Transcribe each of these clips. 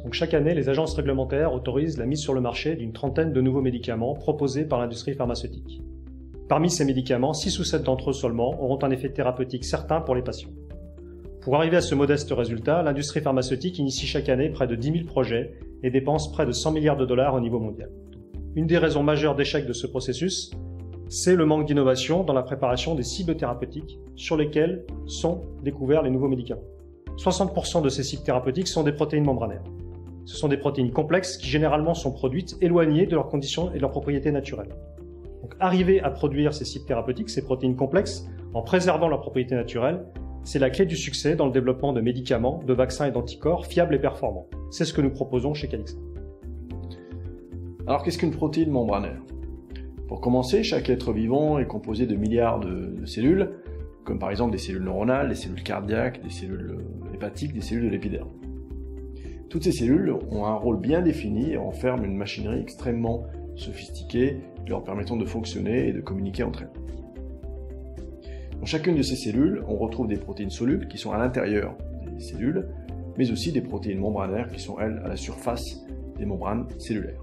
Donc chaque année, les agences réglementaires autorisent la mise sur le marché d'une trentaine de nouveaux médicaments proposés par l'industrie pharmaceutique. Parmi ces médicaments, 6 ou 7 d'entre eux seulement auront un effet thérapeutique certain pour les patients. Pour arriver à ce modeste résultat, l'industrie pharmaceutique initie chaque année près de 10 000 projets et dépense près de 100 milliards de dollars au niveau mondial. Une des raisons majeures d'échec de ce processus, c'est le manque d'innovation dans la préparation des cibles thérapeutiques sur lesquelles sont découverts les nouveaux médicaments. 60% de ces cibles thérapeutiques sont des protéines membranaires. Ce sont des protéines complexes qui généralement sont produites éloignées de leurs conditions et de leurs propriétés naturelles. Donc arriver à produire ces cibles thérapeutiques, ces protéines complexes, en préservant leurs propriétés naturelles, c'est la clé du succès dans le développement de médicaments, de vaccins et d'anticorps fiables et performants. C'est ce que nous proposons chez Calixar. Alors qu'est-ce qu'une protéine membranaire? Pour commencer, chaque être vivant est composé de milliards de cellules, comme par exemple des cellules neuronales, des cellules cardiaques, des cellules hépatiques, des cellules de l'épiderme. Toutes ces cellules ont un rôle bien défini et renferment une machinerie extrêmement sophistiquée, leur permettant de fonctionner et de communiquer entre elles. Dans chacune de ces cellules, on retrouve des protéines solubles qui sont à l'intérieur des cellules, mais aussi des protéines membranaires qui sont, elles, à la surface des membranes cellulaires.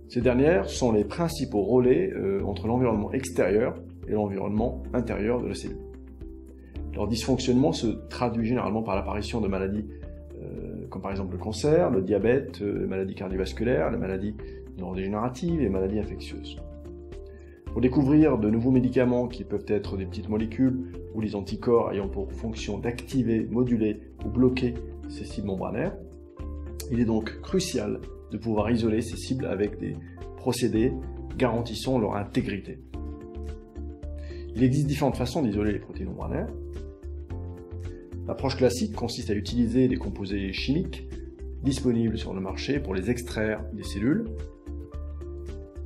Ces dernières sont les principaux relais entre l'environnement extérieur et l'environnement intérieur de la cellule. Leur dysfonctionnement se traduit généralement par l'apparition de maladies comme par exemple le cancer, le diabète, les maladies cardiovasculaires, les maladies neurodégénératives et les maladies infectieuses. Pour découvrir de nouveaux médicaments qui peuvent être des petites molécules ou les anticorps ayant pour fonction d'activer, moduler ou bloquer ces cibles membranaires, il est donc crucial de pouvoir isoler ces cibles avec des procédés garantissant leur intégrité. Il existe différentes façons d'isoler les protéines membranaires. L'approche classique consiste à utiliser des composés chimiques disponibles sur le marché pour les extraire des cellules.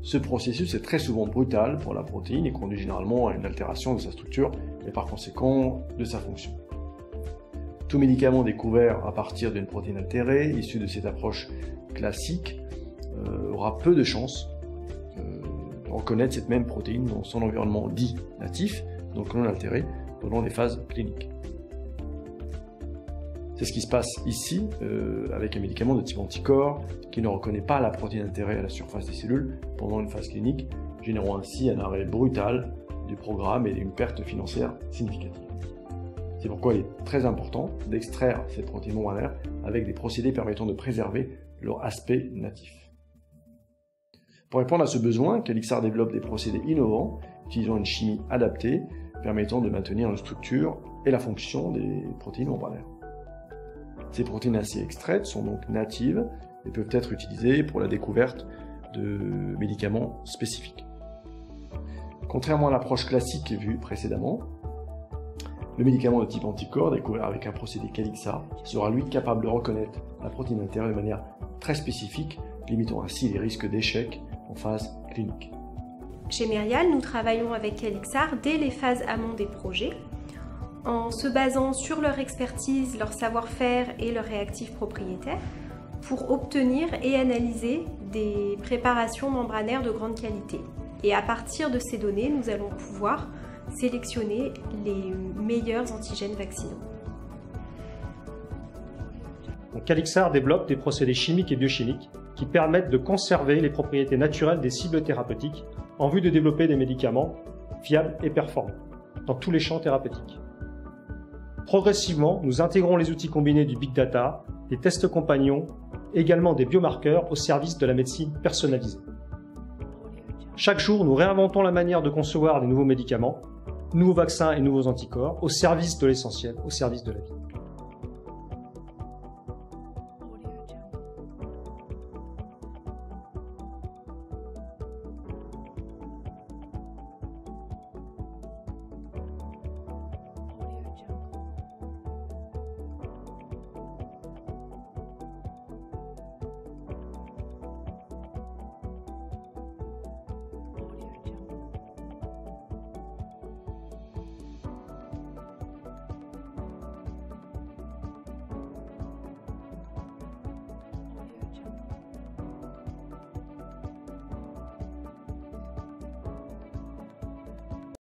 Ce processus est très souvent brutal pour la protéine et conduit généralement à une altération de sa structure et par conséquent de sa fonction. Tout médicament découvert à partir d'une protéine altérée, issu de cette approche classique, aura peu de chances de reconnaître cette même protéine dans son environnement dit natif, donc non altéré, pendant les phases cliniques. C'est ce qui se passe ici avec un médicament de type anticorps qui ne reconnaît pas la protéine altérée à la surface des cellules pendant une phase clinique, générant ainsi un arrêt brutal du programme et une perte financière significative. C'est pourquoi il est très important d'extraire ces protéines membranaires avec des procédés permettant de préserver leur aspect natif. Pour répondre à ce besoin, Calixar développe des procédés innovants utilisant une chimie adaptée permettant de maintenir la structure et la fonction des protéines membranaires. Ces protéines ainsi extraites sont donc natives et peuvent être utilisées pour la découverte de médicaments spécifiques. Contrairement à l'approche classique vue précédemment, le médicament de type anticorps découvert avec un procédé Calixar sera lui capable de reconnaître la protéine altérée de manière très spécifique, limitant ainsi les risques d'échec en phase clinique. Chez Myrial, nous travaillons avec Calixar dès les phases amont des projets, en se basant sur leur expertise, leur savoir-faire et leurs réactifs propriétaires pour obtenir et analyser des préparations membranaires de grande qualité. Et à partir de ces données, nous allons pouvoir sélectionner les meilleurs antigènes vaccinaux. Calixar développe des procédés chimiques et biochimiques qui permettent de conserver les propriétés naturelles des cibles thérapeutiques en vue de développer des médicaments fiables et performants dans tous les champs thérapeutiques. Progressivement, nous intégrons les outils combinés du Big Data, des tests compagnons, également des biomarqueurs au service de la médecine personnalisée. Chaque jour, nous réinventons la manière de concevoir des nouveaux médicaments, nouveaux vaccins et nouveaux anticorps au service de l'essentiel, au service de la vie.